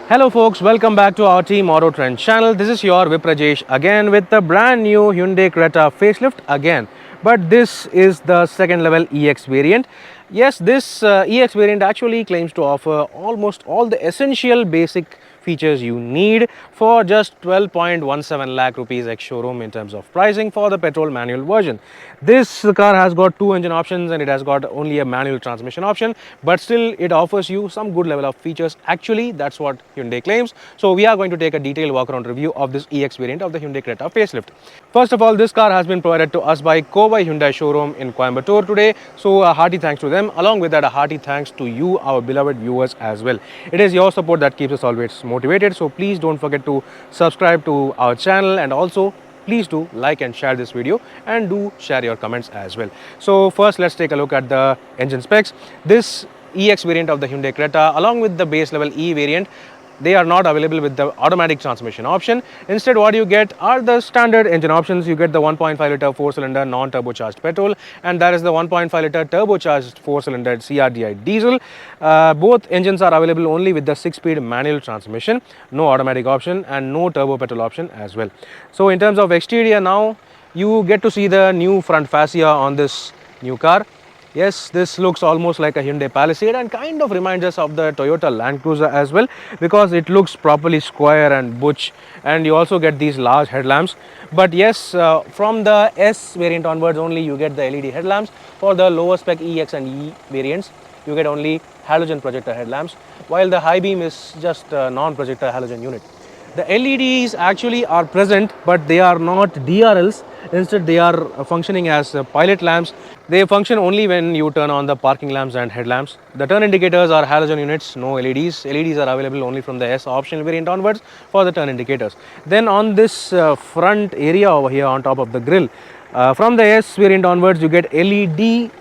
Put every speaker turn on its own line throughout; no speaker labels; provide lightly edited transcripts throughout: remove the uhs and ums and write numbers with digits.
Hello folks, welcome back to our TeamAutoTrend channel. This is your Viprajesh again with the brand new Hyundai Creta facelift again. But this is the second level EX variant. Yes, this EX variant actually claims to offer almost all the essential basic features you need for just 12.17 lakh rupees ex showroom in terms of pricing for the petrol manual version. This car has got two engine options and it has got only a manual transmission option, but still it offers you some good level of features. Actually, that's what Hyundai claims. So we are going to take a detailed walk around review of this EX variant of the Hyundai Creta facelift. First of all, this car has been provided to us by Kovai Hyundai showroom in Coimbatore today. So a hearty thanks to them. Along with that, a hearty thanks to you, our beloved viewers as well. It is your support that keeps us always motivated. So please don't forget to subscribe to our channel, and also please do like and share this video, and do share your comments as well. So first, let's take a look at the engine specs. This EX variant of the Hyundai Creta, along with the base level E variant, they are not available with the automatic transmission option. Instead, what you get are the standard engine options. You get the 1.5 liter 4-cylinder non-turbocharged petrol, and that is the 1.5 liter turbocharged 4-cylinder CRDI diesel. Both engines are available only with the 6-speed manual transmission, no automatic option and no turbo petrol option as well. So in terms of exterior, now you get to see the new front fascia on this new car. Yes, this looks almost like a Hyundai Palisade and kind of reminds us of the Toyota Land Cruiser as well, because it looks properly square and butch, and you also get these large headlamps. But yes, from the S variant onwards only you get the LED headlamps. For the lower spec EX and E variants, you get only halogen projector headlamps, while the high beam is just a non-projector halogen unit. The LEDs actually are present, but they are not DRLs. Instead, they are functioning as pilot lamps. They function only when you turn on the parking lamps and headlamps. The turn indicators are halogen units, no LEDs. LEDs are available only from the S optional variant onwards for the turn indicators. Then on this front area over here on top of the grille, from the S variant onwards, you get LED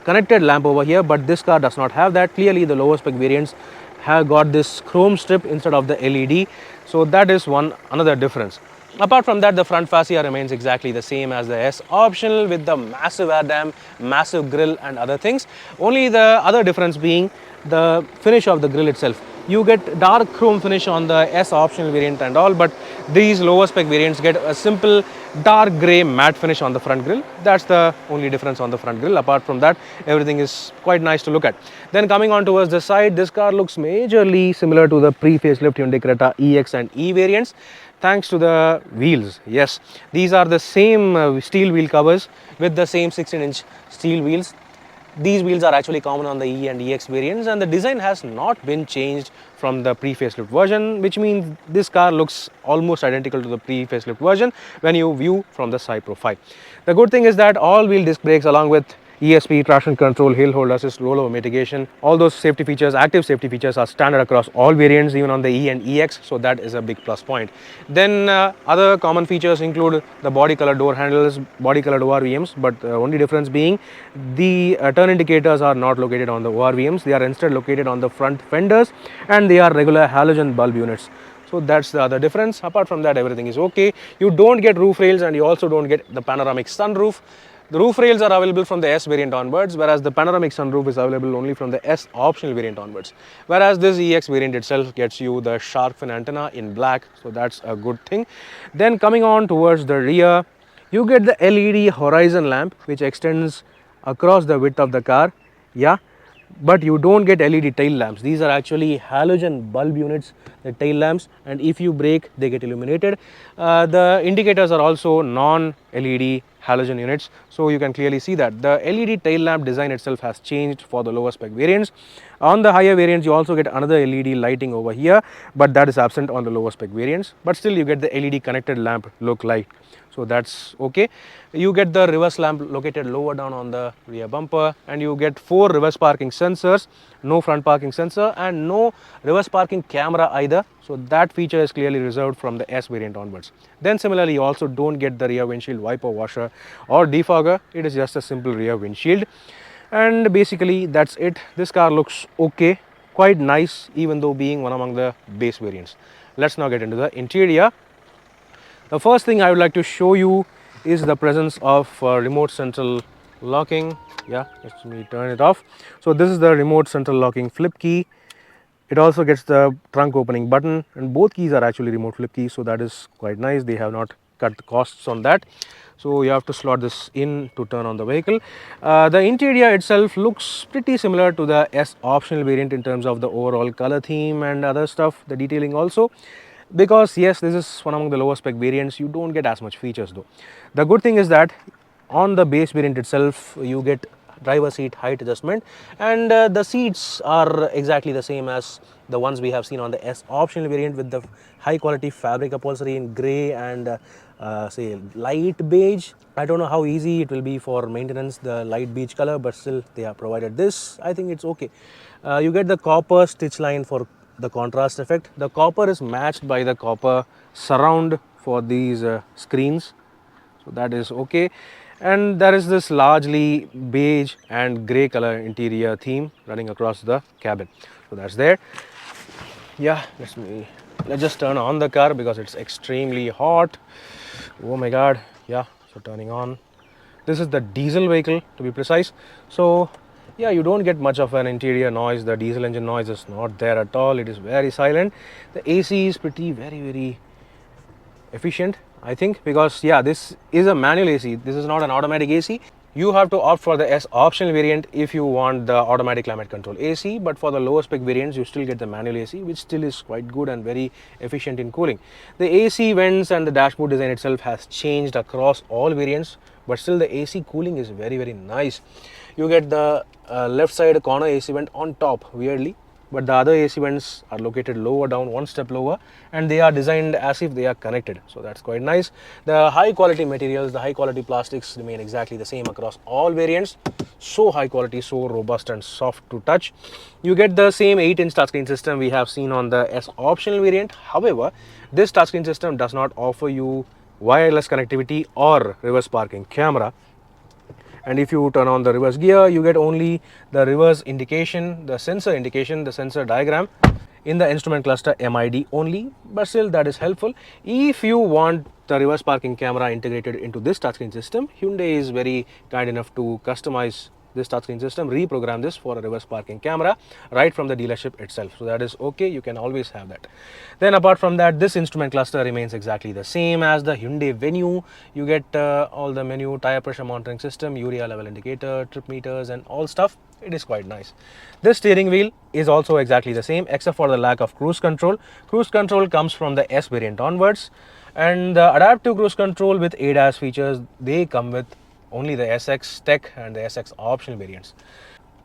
connected lamp over here, but this car does not have that. Clearly, the lower spec variants have got this chrome strip instead of the LED, so that is another difference. Apart from that, the front fascia remains exactly the same as the S optional, with the massive air dam, massive grille and other things. Only the other difference being the finish of the grille itself. You get dark chrome finish on the S optional variant and all, but these lower spec variants get a simple dark grey matte finish on the front grille. That's the only difference on the front grille. Apart from that, everything is quite nice to look at. Then coming on towards the side, this car looks majorly similar to the pre-facelift Hyundai Creta EX and E variants, thanks to the wheels. Yes, these are the same steel wheel covers with the same 16-inch steel wheels. These wheels are actually common on the E and EX variants, and the design has not been changed from the pre-facelift version, which means this car looks almost identical to the pre-facelift version when you view from the side profile. The good thing is that all-wheel disc brakes, along with ESP, traction control, hill hold assist, rollover mitigation, all those safety features, active safety features, are standard across all variants, even on the E and EX, so that is a big plus point. Then other common features include the body color door handles, body colored ORVMs, but the only difference being the turn indicators are not located on the ORVMs. They are instead located on the front fenders, and they are regular halogen bulb units. So that's the other difference. Apart from that, everything is okay. You don't get roof rails, and you also don't get the panoramic sunroof. The roof rails are available from the S variant onwards, whereas the panoramic sunroof is available only from the S optional variant onwards. Whereas this EX variant itself gets you the shark fin antenna in black, so that's a good thing. Then coming on towards the rear, you get the LED horizon lamp, which extends across the width of the car. Yeah, but you don't get LED tail lamps. These are actually halogen bulb units, the tail lamps, and if you brake, they get illuminated. The indicators are also non-LED halogen units, so you can clearly see that the LED tail lamp design itself has changed for the lower spec variants. On the higher variants, you also get another LED lighting over here, but that is absent on the lower spec variants. But still, you get the LED connected lamp look like, so that's okay. You get the reverse lamp located lower down on the rear bumper, and you get 4 reverse parking sensors, no front parking sensor, and no reverse parking camera either. So that feature is clearly reserved from the S variant onwards. Then similarly, you also don't get the rear windshield wiper washer or defogger. It is just a simple rear windshield. And basically that's it. This car looks okay, quite nice, even though being one among the base variants. Let's now get into the interior. The first thing I would like to show you is the presence of remote central locking. Yeah, let me turn it off. So this is the remote central locking flip key. It also gets the trunk opening button, and both keys are actually remote flip keys, so that is quite nice. They have not cut the costs on that. So you have to slot this in to turn on the vehicle. The interior itself looks pretty similar to the S optional variant in terms of the overall color theme and other stuff, the detailing also. Because yes, this is one among the lower spec variants, you don't get as much features though. The good thing is that on the base variant itself, you get driver seat height adjustment, and the seats are exactly the same as the ones we have seen on the S optional variant, with the high quality fabric upholstery in grey and say light beige. I don't know how easy it will be for maintenance, the light beige color, but still they have provided this. I think it's okay. You get the copper stitch line for the contrast effect. The copper is matched by the copper surround for these screens, so that is okay. And there is this largely beige and grey color interior theme running across the cabin, so that's there. Yeah, let's just turn on the car because it's extremely hot. Oh my god. Yeah, so turning on, this is the diesel vehicle to be precise. So yeah, you don't get much of an interior noise. The diesel engine noise is not there at all. It is very silent. The AC is pretty very efficient, I think, because yeah, this is a manual AC. This is not an automatic AC. You have to opt for the S optional variant if you want the automatic climate control AC, but for the lower spec variants you still get the manual AC, which still is quite good and very efficient in cooling. The AC vents and the dashboard design itself has changed across all variants, but still the AC cooling is very nice. You get the left side corner AC vent on top, weirdly, but the other AC vents are located lower down, one step lower, and they are designed as if they are connected, so that's quite nice. The high quality materials, the high quality plastics remain exactly the same across all variants. So high quality, so robust and soft to touch. You get the same 8-inch touchscreen system we have seen on the S optional variant. However, this touchscreen system does not offer you wireless connectivity or reverse parking camera. And if you turn on the reverse gear, you get only the reverse indication, the sensor diagram in the instrument cluster MID only, but still that is helpful. If you want the reverse parking camera integrated into this touchscreen system, Hyundai is very kind enough to customize this touchscreen system, reprogram this for a reverse parking camera right from the dealership itself, so that is okay. You can always have that. Then apart from that, this instrument cluster remains exactly the same as the Hyundai Venue. You get all the menu, tire pressure monitoring system, urea level indicator, trip meters and all stuff. It is quite nice. This steering wheel is also exactly the same except for the lack of cruise control. Cruise control comes from the S variant onwards, and the adaptive cruise control with ADAS features, they come with only the SX Tech and the SX optional variants.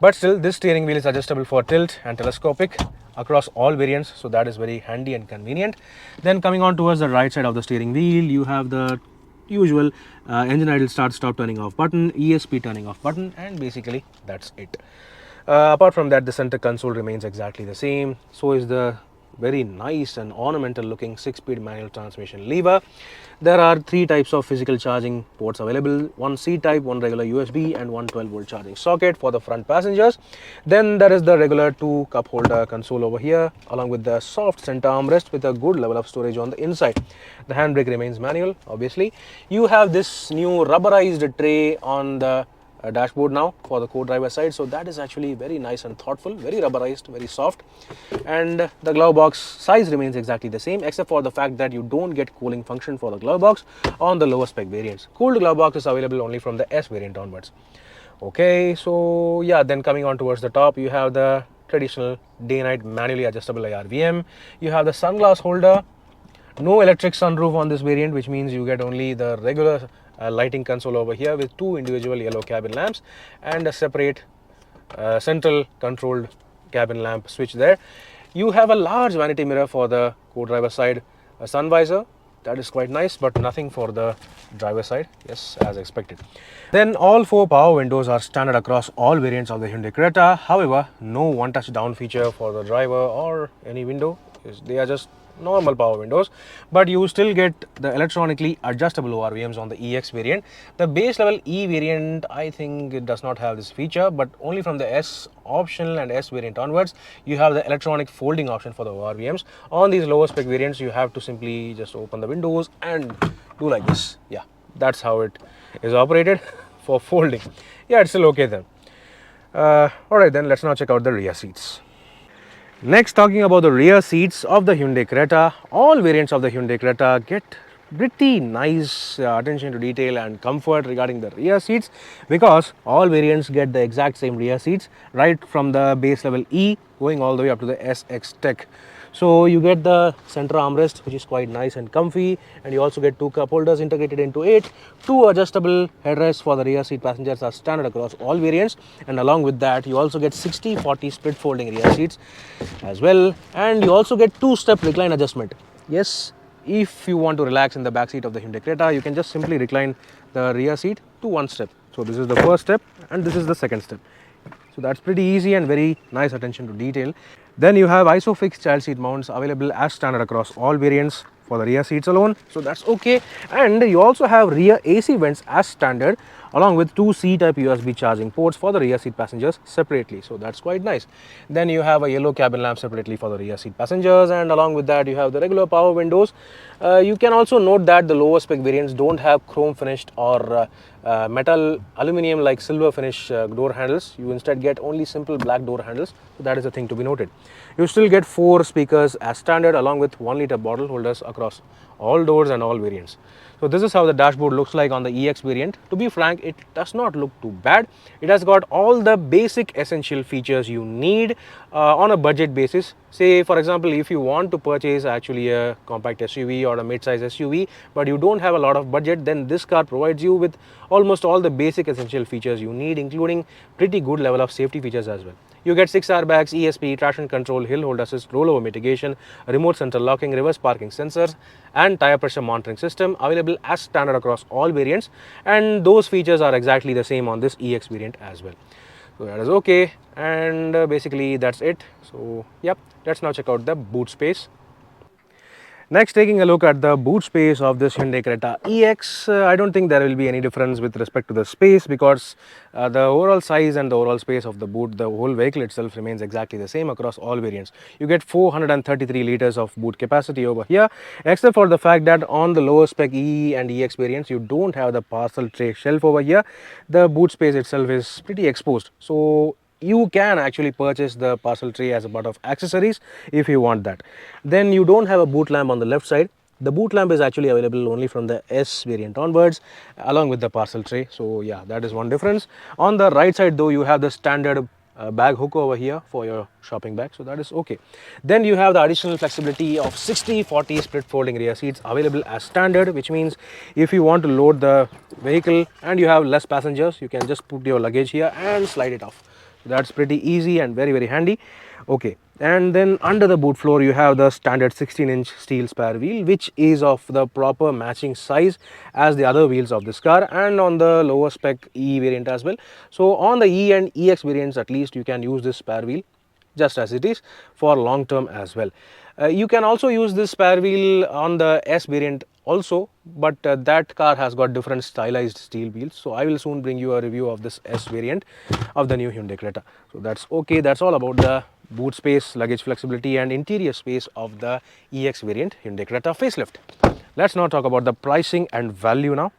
But still, this steering wheel is adjustable for tilt and telescopic across all variants, so that is very handy and convenient. Then coming on towards the right side of the steering wheel, you have the usual engine idle start stop turning off button, ESP turning off button, and basically that's it. Apart from that, the center console remains exactly the same. So is the very nice and ornamental looking 6-speed manual transmission lever. There are 3 types of physical charging ports available, one C type, one regular USB and one 12-volt charging socket for the front passengers. Then there is the regular 2 cup holder console over here, along with the soft center armrest with a good level of storage on the inside. The handbrake remains manual, obviously. You have this new rubberized tray on the dashboard now for the co-driver side, so that is actually very nice and thoughtful, very rubberized, very soft. And the glove box size remains exactly the same except for the fact that you don't get cooling function for the glove box on the lower spec variants. Cooled glove box is available only from the S variant onwards. Okay, so yeah, then coming on towards the top, you have the traditional day-night manually adjustable IRVM. You have the sunglass holder. No electric sunroof on this variant, which means you get only the regular lighting console over here with 2 individual yellow cabin lamps and a separate central controlled cabin lamp switch there. You have a large vanity mirror for the co-driver side, a sun visor, that is quite nice, but nothing for the driver side, yes, as expected. Then all 4 power windows are standard across all variants of the Hyundai Creta. However, no one touch down feature for the driver or any window. They are just normal power windows, but you still get the electronically adjustable ORVMs on the EX variant. The base level E variant, I think it does not have this feature, but only from the S optional and S variant onwards, you have the electronic folding option for the ORVMs. On these lower spec variants, you have to simply just open the windows and do like this. Yeah, that's how it is operated for folding. Yeah, it's still okay then. Alright, then let's now check out the rear seats. Next, talking about the rear seats of the Hyundai Creta, all variants of the Hyundai Creta get pretty nice attention to detail and comfort regarding the rear seats, because all variants get the exact same rear seats right from the base level E going all the way up to the SX Tech. So you get the center armrest, which is quite nice and comfy, and you also get two cup holders integrated into it. Two adjustable headrests for the rear seat passengers are standard across all variants, and along with that you also get 60/40 split folding rear seats as well, and you also get two-step recline adjustment. Yes, if you want to relax in the back seat of the Hyundai Creta, you can just simply recline the rear seat to one step. So this is the first step and this is the second step. So that's pretty easy and very nice attention to detail. Then you have ISOFIX child seat mounts available as standard across all variants for the rear seats alone. So that's okay. And you also have rear AC vents as standard, along with two C-type USB charging ports for the rear seat passengers separately. So that's quite nice. Then you have a yellow cabin lamp separately for the rear seat passengers, and along with that you have the regular power windows. You can also note that the lower spec variants don't have chrome finished or metal aluminum like silver finish door handles. You instead get only simple black door handles. So that is a thing to be noted. You still get 4 speakers as standard, along with 1-liter bottle holders across all doors and all variants. So this is how the dashboard looks like on the EX variant. To be frank, it does not look too bad. It has got all the basic essential features you need on a budget basis. Say for example, if you want to purchase actually a compact SUV or a mid-size SUV, but you don't have a lot of budget, then this car provides you with almost all the basic essential features you need, including pretty good level of safety features as well. You get 6 airbags, ESP, traction control, hill hold assist, rollover mitigation, remote center locking, reverse parking sensors, and tire pressure monitoring system available as standard across all variants, and those features are exactly the same on this EX variant as well. So that is okay, and basically that's it. So yep, let's now check out the boot space. Next, taking a look at the boot space of this Hyundai Creta EX, I don't think there will be any difference with respect to the space, because the overall size and the overall space of the boot, the whole vehicle itself remains exactly the same across all variants. You get 433 liters of boot capacity over here, except for the fact that on the lower spec E and EX variants, you don't have the parcel tray shelf over here. The boot space itself is pretty exposed. So you can actually purchase the parcel tray as a part of accessories if you want that. Then you don't have a boot lamp on the left side. The boot lamp is actually available only from the S variant onwards, along with the parcel tray. So yeah, that is one difference. On the right side though, you have the standard bag hook over here for your shopping bag, so that is okay. Then you have the additional flexibility of 60/40 split folding rear seats available as standard, which means if you want to load the vehicle and you have less passengers, you can just put your luggage here and slide it off. That's pretty easy and very handy. Okay, and then under the boot floor you have the standard 16-inch steel spare wheel, which is of the proper matching size as the other wheels of this car, and on the lower spec E variant as well. So on the E and EX variants at least, you can use this spare wheel just as it is for long term as well. You can also use this spare wheel on the S variant also, but that car has got different stylized steel wheels. So I will soon bring you a review of this S variant of the new Hyundai Creta. So that's okay. That's all about the boot space, luggage flexibility and interior space of the EX variant Hyundai Creta facelift. Let's now talk about the pricing and value now.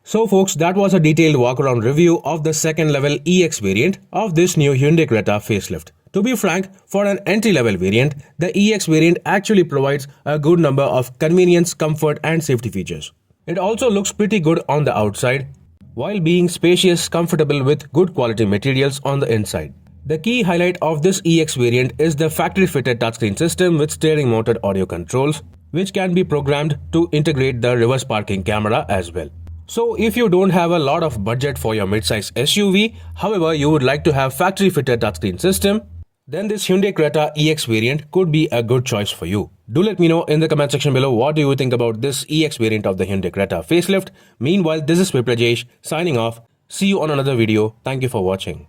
So folks, that was a detailed walk-around review of the second level EX variant of this new Hyundai Creta facelift. To be frank, for an entry-level variant, the EX variant actually provides a good number of convenience, comfort and safety features. It also looks pretty good on the outside, while being spacious, comfortable with good quality materials on the inside. The key highlight of this EX variant is the factory-fitted touchscreen system with steering-mounted audio controls, which can be programmed to integrate the reverse parking camera as well. So if you don't have a lot of budget for your mid-size SUV, however you would like to have factory-fitted touchscreen system, then this Hyundai Creta EX variant could be a good choice for you. Do let me know in the comment section below what do you think about this EX variant of the Hyundai Creta facelift. Meanwhile, this is Pretensioner signing off. See you on another video. Thank you for watching.